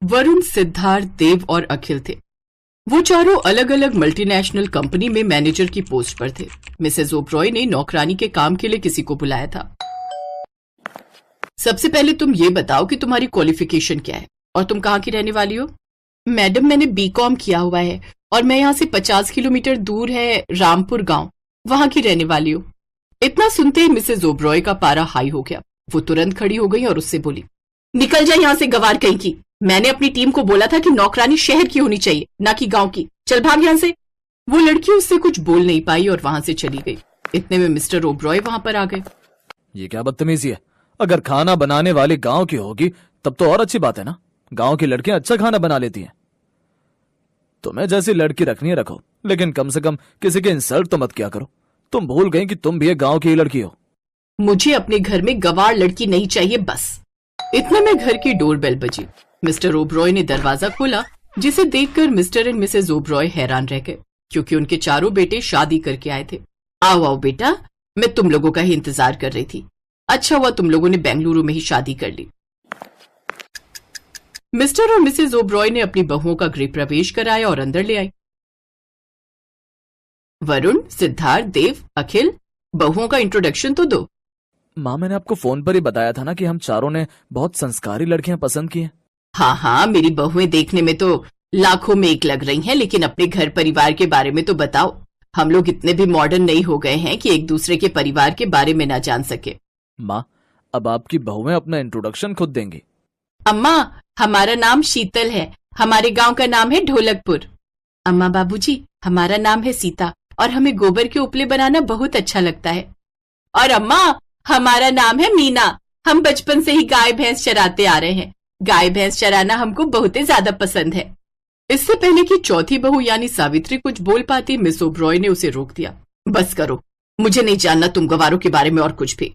वरुण, सिद्धार्थ, देव और अखिल थे। वो चारों अलग अलग मल्टीनेशनल कंपनी में मैनेजर की पोस्ट पर थे। मिसेस ओबरॉय ने नौकरानी के काम के लिए किसी को बुलाया था। सबसे पहले तुम ये बताओ कि तुम्हारी क्वालिफिकेशन क्या है और तुम कहाँ की रहने वाली हो? मैडम, मैंने बीकॉम किया हुआ है और मैं यहाँ से 50 किलोमीटर दूर है रामपुर गांव, वहां की रहने वाली हूँ। इतना सुनते ही मिसेस ओबरॉय का पारा हाई हो गया। वो तुरंत खड़ी हो गई और उससे बोली, निकल जा यहाँ से गवार कहीं की। मैंने अपनी टीम को बोला था कि नौकरानी शहर की होनी चाहिए, ना कि गांव की। चल भाग यहाँ से। वो लड़की उससे कुछ बोल नहीं पाई और वहां से चली गई। इतने में मिस्टर ओबरॉय वहां पर आ गए। ये क्या बदतमीजी है? अगर खाना बनाने वाली गांव की होगी तब तो और अच्छी बात है ना। गांव की लड़कियां अच्छा खाना बना लेती हैं। तुम्हें जैसी लड़की रखनी है रखो, लेकिन कम से कम किसी के इंसल्ट तो मत किया करो। तुम भूल गई कि तुम भी एक गांव की ही लड़की हो। मुझे अपने घर में गवार लड़की नहीं चाहिए, बस। इतने में घर की डोरबेल बजी। मिस्टर ओबरॉय ने दरवाजा खोला, जिसे देखकर मिस्टर एंड मिसेस ओबरॉय हैरान रह गए, क्योंकि उनके चारों बेटे शादी करके आए थे। आओ आओ बेटा, मैं तुम लोगों का ही इंतजार कर रही थी। अच्छा हुआ तुम लोगों ने बेंगलुरु में ही शादी कर ली। मिस्टर और मिसेस ओबरॉय ने अपनी बहुओं का गृह प्रवेश कराया और अंदर ले आई। वरुण, सिद्धार्थ, देव, अखिल, बहुओं का इंट्रोडक्शन तो दो। माँ, मैंने आपको फोन पर ही बताया था ना कि हम चारों ने बहुत संस्कारी लड़कियां पसंद की हैं। हाँ हाँ, मेरी बहुएं देखने में तो लाखों में एक लग रही हैं, लेकिन अपने घर परिवार के बारे में तो बताओ। हम लोग इतने भी मॉडर्न नहीं हो गए हैं कि एक दूसरे के परिवार के बारे में ना जान सके। माँ, अब आपकी बहुएं अपना इंट्रोडक्शन खुद देंगी। अम्मा, हमारा नाम शीतल है। हमारे गांव का नाम है ढोलकपुर। अम्मा बाबूजी, हमारा नाम है सीता और हमें गोबर के उपले बनाना बहुत अच्छा लगता है। और अम्मा, हमारा नाम है मीना। हम बचपन से ही गाय भैंस चराते आ रहे हैं। गाय भैंस चराना हमको बहुत ही ज्यादा पसंद है। इससे पहले कि चौथी बहू यानी सावित्री कुछ बोल पाती, मिस ओबरॉय ने उसे रोक दिया। बस करो, मुझे नहीं जानना तुम गवारों के बारे में और कुछ भी।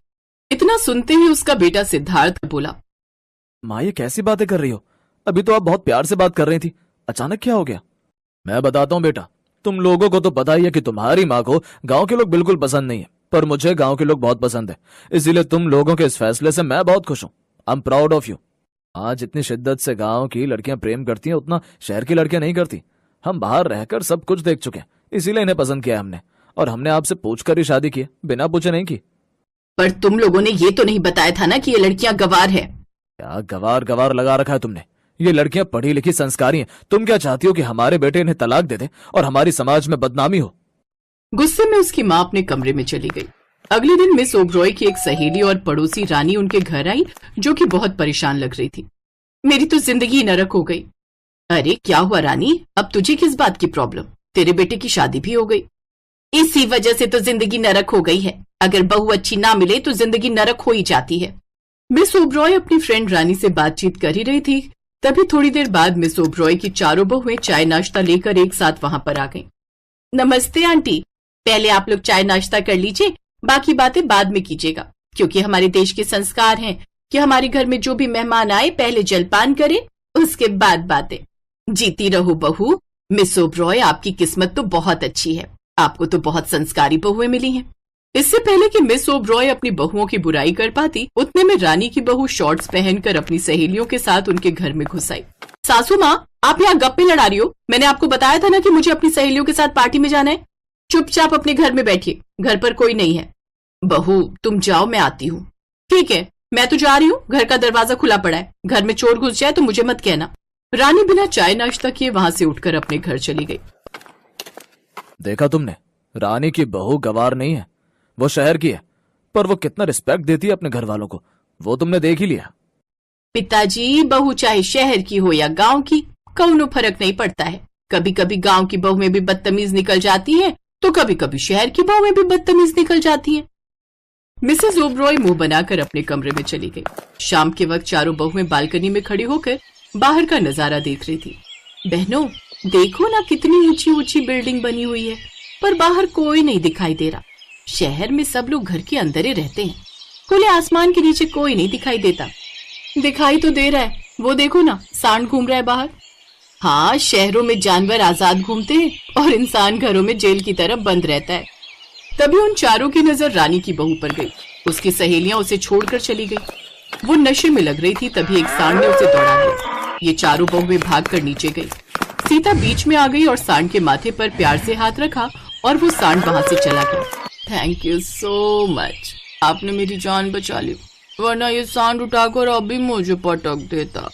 इतना सुनते ही उसका बेटा सिद्धार्थ बोला, माँ, ये कैसी बातें कर रही हो? अभी तो आप बहुत प्यार से बात कर रही थी, अचानक क्या हो गया? मैं बताता हूँ बेटा, तुम लोगों को तो पता ही है कि तुम्हारी माँ को गांव के लोग बिल्कुल पसंद नहीं है, पर मुझे गांव के लोग बहुत पसंद है। इसीलिए तुम लोगों के इस फैसले से मैं बहुत खुश हूँ। I am proud of you. आज जितनी शिद्दत से गांव की लड़कियां प्रेम करती हैं, उतना शहर की लड़कियां नहीं करती। हम बाहर रहकर सब कुछ देख चुके हैं, इसीलिए इन्हें पसंद किया हमने। और हमने आपसे पूछकर ही शादी की, बिना पूछे नहीं की। पर तुम लोगों ने ये तो नहीं बताया था ना कि ये लड़कियां गवार है। क्या गवार गवार लगा रखा है तुमने? ये लड़कियां पढ़ी लिखी संस्कारी हैं। तुम क्या चाहती हो कि हमारे बेटे इन्हें तलाक दे दे और हमारी समाज में बदनामी हो? गुस्से में उसकी माँ अपने कमरे में चली गई। अगले दिन मिस ओबरॉय की एक सहेली और पड़ोसी रानी उनके घर आई, जो कि बहुत परेशान लग रही थी। मेरी तो जिंदगी नरक हो गई। अरे क्या हुआ रानी, अब तुझे किस बात की प्रॉब्लम? तेरे बेटे की शादी भी हो गई। इसी वजह से तो जिंदगी नरक हो गई है। अगर बहू अच्छी ना मिले तो जिंदगी नरक हो ही जाती है। मिस ओबरॉय अपनी फ्रेंड रानी से बातचीत कर ही रही थी, तभी थोड़ी देर बाद मिस ओबरॉय की चारों बहुएं चाय नाश्ता लेकर एक साथ वहां पर आ गईं। नमस्ते आंटी, पहले आप लोग चाय नाश्ता कर लीजिए, बाकी बातें बाद में कीजिएगा, क्योंकि हमारे देश के संस्कार हैं कि हमारे घर में जो भी मेहमान आए पहले जलपान करें, उसके बाद बातें। जीती रहो बहू। मिस ओबरॉय, आपकी किस्मत तो बहुत अच्छी है, आपको तो बहुत संस्कारी बहुएं मिली हैं। इससे पहले कि मिस ओबरॉय अपनी बहुओं की बुराई कर पाती, उतने में रानी की बहू शॉर्ट्स पहनकर अपनी सहेलियों के साथ उनके घर में घुस आई। सासू माँ, आप यहाँ गप्पे लड़ा रही हो? मैंने आपको बताया था ना कि मुझे अपनी सहेलियों के साथ पार्टी में जाना है। चुपचाप अपने घर में बैठिए, घर पर कोई नहीं है। बहू तुम जाओ, मैं आती हूँ। ठीक है, मैं तो जा रही हूँ, घर का दरवाजा खुला पड़ा है। घर में चोर घुस जाए तो मुझे मत कहना। रानी बिना चाय नाश्ता किए वहां से उठकर अपने घर चली गई। देखा तुमने, रानी की बहू गवार नहीं है, वो शहर की है, पर वो कितना रिस्पेक्ट देती है अपने घर वालों को, वो तुमने देख ही लिया। पिताजी, बहू चाहे शहर की हो या गांव की, कौनो फर्क नहीं पड़ता है। कभी कभी गांव की बहू में भी बदतमीज निकल जाती है, तो कभी कभी शहर की बहू में भी बदतमीज निकल जाती है। मिसेस ओबरॉय मुंह बनाकर अपने कमरे में चली गई। शाम के वक्त चारों बहुएं बालकनी में खड़ी होकर बाहर का नजारा देख रही थी। बहनों, देखो ना कितनी ऊंची ऊंची बिल्डिंग बनी हुई है, पर बाहर कोई नहीं दिखाई दे रहा। शहर में सब लोग घर के अंदर ही रहते हैं, खुले आसमान के नीचे कोई नहीं दिखाई देता। दिखाई तो दे रहा है, वो देखो ना, सांड घूम रहा है बाहर। हाँ, शहरों में जानवर आजाद घूमते हैं और इंसान घरों में जेल की तरह बंद रहता है। तभी उन चारों की नजर रानी की बहू पर गई। उसकी सहेलियां उसे छोड़कर चली गई। वो नशे में लग रही थी, तभी एक सांड ने उसे दौड़ा दिया। ये चारों बहुएं भागकर नीचे गई। सीता बीच में आ गई और सांड के माथे पर प्यार से हाथ रखा और वो सांड वहां से चला गया। थैंक यू सो मच, आपने मेरी जान बचा ली, वरना ये सांड उठाकर अभी मुझे पटक देता।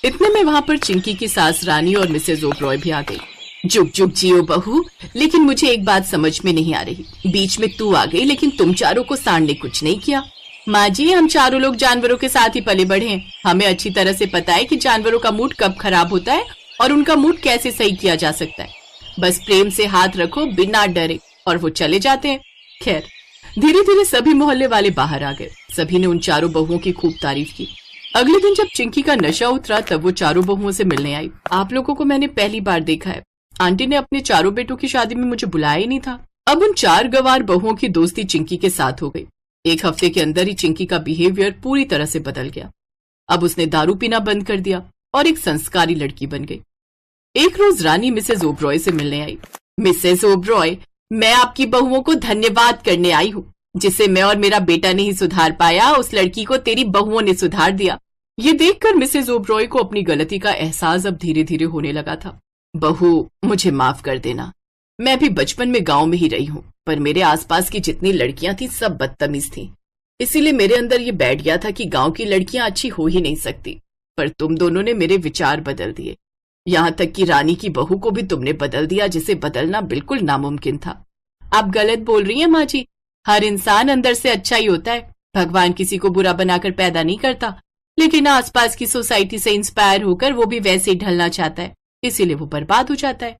इतने में वहां पर चिंकी की सास रानी और मिसेज ओबरॉय भी आ गई। जुग जुग जियो बहू, लेकिन मुझे एक बात समझ में नहीं आ रही, बीच में तू आ गई लेकिन तुम चारों को सांड ने कुछ नहीं किया। माँ जी, हम चारों लोग जानवरों के साथ ही पले बढ़े हैं, हमें अच्छी तरह से पता है कि जानवरों का मूड कब खराब होता है और उनका मूड कैसे सही किया जा सकता है। बस प्रेम से हाथ रखो बिना डरे और वो चले जाते हैं। खैर, धीरे धीरे सभी मोहल्ले वाले बाहर आ गए। सभी ने उन चारों बहुओं की खूब तारीफ की। अगले दिन जब चिंकी का नशा उतरा तब वो चारों बहुओं से मिलने आई। आप लोगों को मैंने पहली बार देखा है, आंटी ने अपने चारों बेटों की शादी में मुझे बुलाया ही नहीं था। अब उन 4 गवार बहुओं की दोस्ती चिंकी के साथ हो गई। एक हफ्ते के अंदर ही चिंकी का बिहेवियर पूरी तरह से बदल गया। अब उसने दारू पीना बंद कर दिया और एक संस्कारी लड़की बन गई। एक रोज रानी मिसेज ओबरॉय से मिलने आई। मिसेज ओबरॉय, मैं आपकी बहुओं को धन्यवाद करने आई हूँ। जिसे मैं और मेरा बेटा नहीं सुधार पाया, उस लड़की को तेरी बहुओं ने सुधार दिया। ये देखकर मिसेज ओबरॉय को अपनी गलती का एहसास अब धीरे धीरे होने लगा था। बहू, मुझे माफ कर देना, मैं भी बचपन में गांव में ही रही हूँ, पर मेरे आसपास की जितनी लड़कियां थी सब बदतमीज थी। इसीलिए मेरे अंदर ये बैठ गया था कि गांव की लड़कियां अच्छी हो ही नहीं सकती। पर तुम दोनों ने मेरे विचार बदल दिए, यहाँ तक कि रानी की बहू को भी तुमने बदल दिया, जिसे बदलना बिल्कुल नामुमकिन था। आप गलत बोल रही हैं माँ जी, हर इंसान अंदर से अच्छा ही होता है। भगवान किसी को बुरा बनाकर पैदा नहीं करता, लेकिन आसपास की सोसाइटी से इंस्पायर होकर वो भी वैसे ही ढलना चाहता है, इसीलिए वो बर्बाद हो जाता है।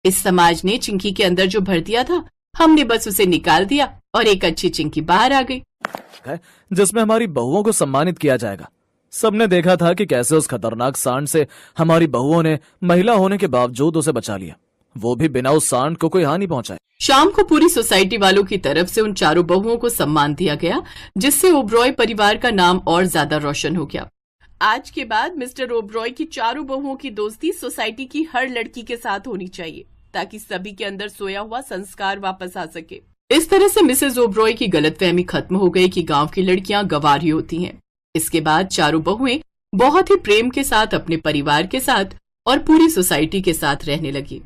इस समाज ने चिंकी के अंदर जो भर दिया था, हमने बस उसे निकाल दिया और एक अच्छी चिंकी बाहर आ गई, जिसमें हमारी बहुओं को सम्मानित किया जाएगा। सबने देखा था कि कैसे उस खतरनाक सांड से हमारी बहुओं ने महिला होने के बावजूद उसे बचा लिया, वो भी बिना उस सांड को कोई हानि पहुंचाए। शाम को पूरी सोसाइटी वालों की तरफ से उन चारों बहुओं को सम्मान दिया गया, जिससे ओबरॉय परिवार का नाम और ज्यादा रोशन हो गया। आज के बाद मिस्टर ओबरॉय की चारों बहुओं की दोस्ती सोसाइटी की हर लड़की के साथ होनी चाहिए, ताकि सभी के अंदर सोया हुआ संस्कार वापस आ सके। इस तरह से मिसेज ओबरॉय की गलतफहमी खत्म हो गई कि गांव की लड़कियां गंवार ही होती हैं। इसके बाद चारों बहुएं बहुत ही प्रेम के साथ अपने परिवार के साथ और पूरी सोसाइटी के साथ रहने लगी।